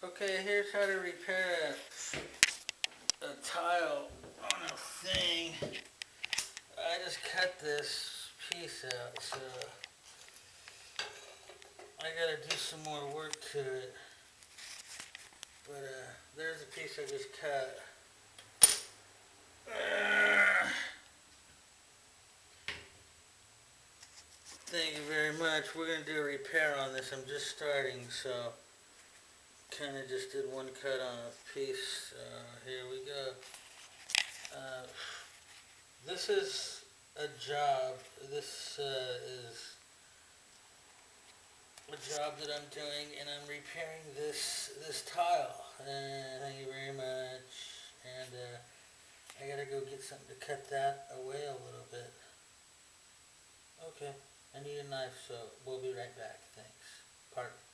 Okay, here's how to repair a tile on a thing. I just cut this piece out, so I gotta do some more work to it. But there's a piece I just cut. Thank you very much. We're gonna do a repair on this. I'm just starting, so kind of just did one cut on a piece. Here we go. This is a job. This is a job that I'm doing, and I'm repairing this tile. Thank you very much. And I gotta go get something to cut that away a little bit. Okay, I need a knife, so we'll be right back. Thanks.